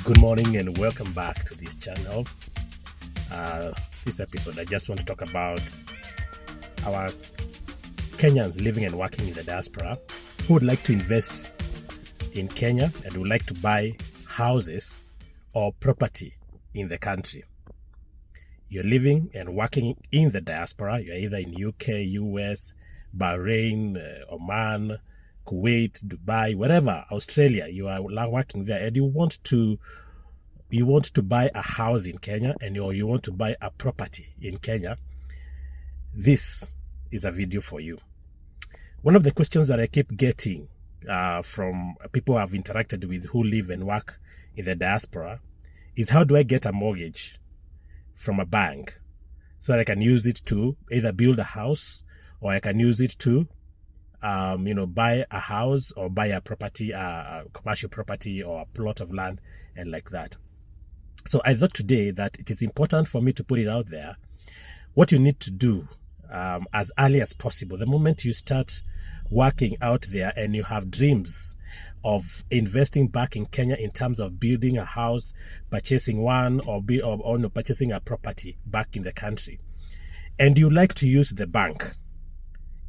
Good morning and welcome back to this channel. This episode, I just want to talk about our Kenyans living and working in the diaspora who would like to invest in Kenya and would like to buy houses or property in the country. You're living and working in the diaspora. You're either in UK, US, Bahrain, Oman, Kuwait, Dubai, wherever, Australia. You are working there and you want to buy a house in Kenya or you want to buy a property in Kenya. This is a video for you. One of the questions that I keep getting from people I've interacted with who live and work in the diaspora is, how do I get a mortgage from a bank so that I can use it to either build a house or I can use it to buy a house or buy a property, a commercial property or a plot of land and like that. So I thought today that it is important for me to put it out there, what you need to do as early as possible. The moment you start working out there and you have dreams of investing back in Kenya in terms of building a house, purchasing one or purchasing a property back in the country, and you like to use the bank,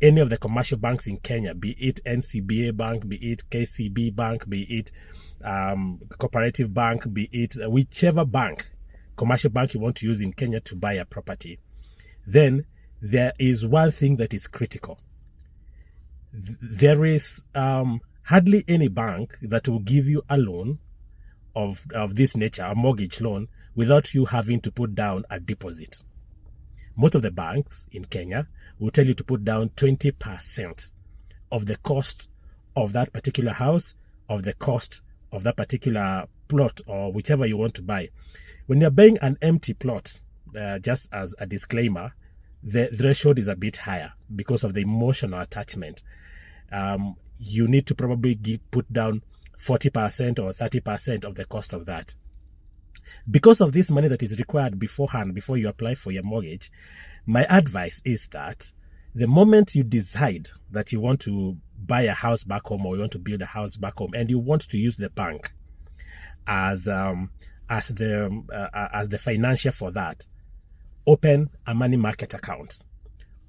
any of the commercial banks in Kenya, be it NCBA Bank, be it KCB Bank, be it Cooperative Bank, be it whichever bank, commercial bank you want to use in Kenya to buy a property, then there is one thing that is critical. There is hardly any bank that will give you a loan of this nature, a mortgage loan, without you having to put down a deposit. Most of the banks in Kenya will tell you to put down 20% of the cost of that particular house, of the cost of that particular plot or whichever you want to buy. When you're buying an empty plot, just as a disclaimer, the threshold is a bit higher because of the emotional attachment. You need to probably put down 40% or 30% of the cost of that. Because of this money that is required beforehand, before you apply for your mortgage, my advice is that the moment you decide that you want to buy a house back home or you want to build a house back home and you want to use the bank as the financier for that, open a money market account.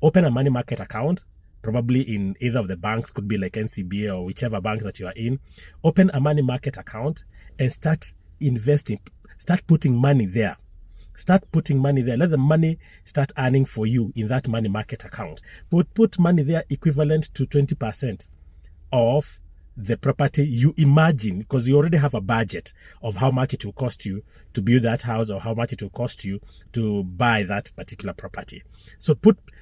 Open a money market account, probably in either of the banks, could be like NCBA or whichever bank that you are in. Open a money market account and start investing. Start putting money there. Start putting money there. Let the money start earning for you in that money market account. Put money there equivalent to 20% of the property you imagine, because you already have a budget of how much it will cost you to build that house or how much it will cost you to buy that particular property. So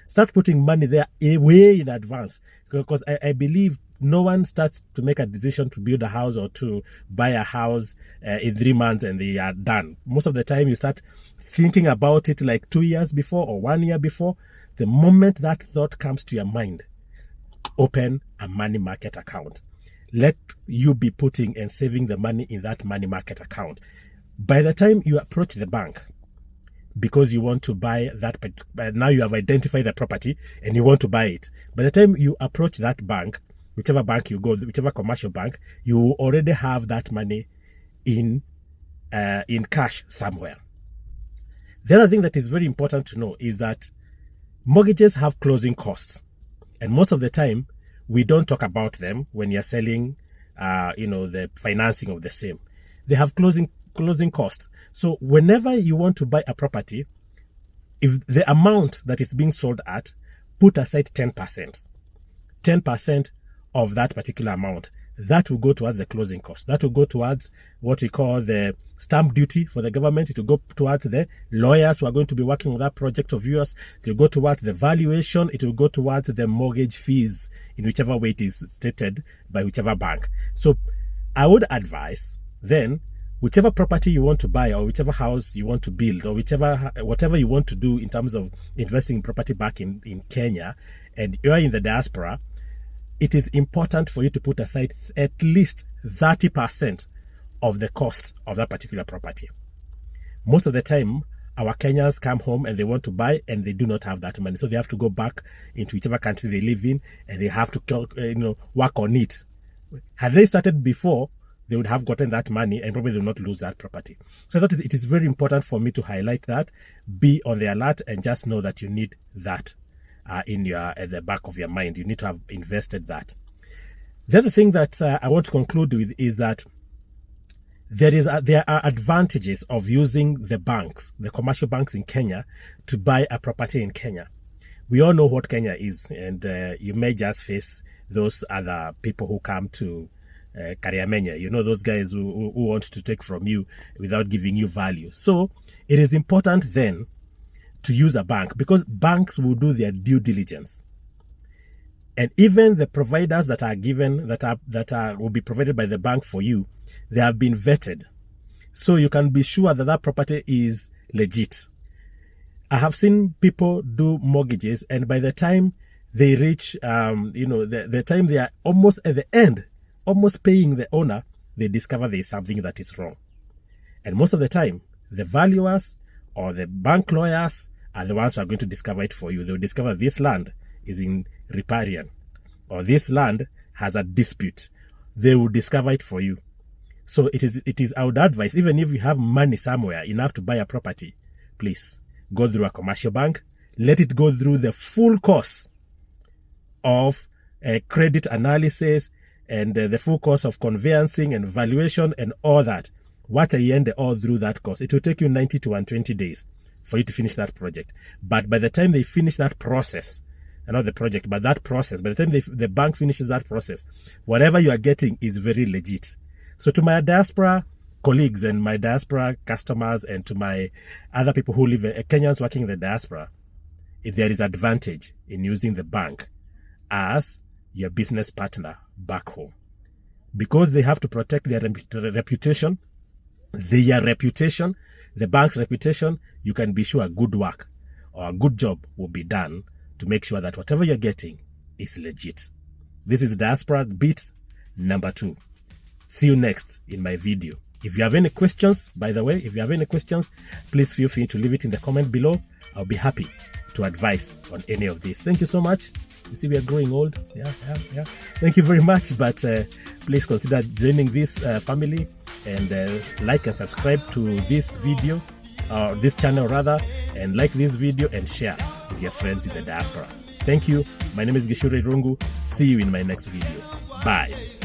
start putting money there way in advance, because I believe no one starts to make a decision to build a house or to buy a house in 3 months and they are done. Most of the time you start thinking about it like 2 years before or 1 year before. The moment that thought comes to your mind, open a money market account. Let you be putting and saving the money in that money market account. By the time you approach the bank, because you want to buy that, now you have identified the property and you want to buy it. By the time you approach that bank, whichever bank you go, whichever commercial bank, you already have that money in cash somewhere. The other thing that is very important to know is that mortgages have closing costs. And most of the time, we don't talk about them when you're selling, the financing of the same. They have closing costs. So whenever you want to buy a property, if the amount that is being sold at, put aside 10%. 10% of that particular amount, that will go towards the closing cost. That will go towards what we call the stamp duty for the government. It will go towards the lawyers who are going to be working on that project of yours. It will go towards the valuation. It will go towards the mortgage fees in whichever way it is stated by whichever bank. So I would advise then, whichever property you want to buy or whichever house you want to build or whatever you want to do in terms of investing in property back in Kenya and you're in the diaspora, it is important for you to put aside at least 30% of the cost of that particular property. Most of the time, our Kenyans come home and they want to buy and they do not have that money. So they have to go back into whichever country they live in and they have to work on it. Had they started before, they would have gotten that money and probably they will not lose that property. So I thought it is very important for me to highlight that. Be on the alert and just know that you need that in your at the back of your mind. You need to have invested that. The other thing that I want to conclude with is that there are advantages of using the banks, the commercial banks in Kenya, to buy a property in Kenya. We all know what Kenya is, and you may just face those other people who come to Kariamenya, you know, those guys who want to take from you without giving you value. So it is important then to use a bank, because banks will do their due diligence. And even the providers that are given, will be provided by the bank for you, they have been vetted. So you can be sure that that property is legit. I have seen people do mortgages, and by the time they reach, the time they are almost at the end, almost paying the owner, they discover there is something that is wrong. And most of the time, the valuers or the bank lawyers are the ones who are going to discover it for you. They will discover this land is in riparian, or this land has a dispute. They will discover it for you. So it is I would advise, even if you have money somewhere enough to buy a property, please go through a commercial bank. Let it go through the full course of credit analysis and the full course of conveyancing and valuation and all that. What I end all through that course. It will take you 90 to 120 days for you to finish that project. But by the time they finish that process, not the project, but that process, by the time the bank finishes that process, whatever you are getting is very legit. So to my diaspora colleagues and my diaspora customers, and to my other people who live, Kenyans working in the diaspora, if there is advantage in using the bank as your business partner back home, because they have to protect their reputation, the bank's reputation, you can be sure good work or a good job will be done to make sure that whatever you're getting is legit. This is Diaspora Beat number 2. See you next in my video. If you have any questions, by the way, please feel free to leave it in the comment below. I'll be happy to advise on any of this. Thank you so much. You see, we are growing old. Yeah. Thank you very much. But please consider joining this family, and like and subscribe to this video, or this channel rather, and like this video and share with your friends in the diaspora. Thank you. My name is Gishore Rungu. See you in my next video. Bye.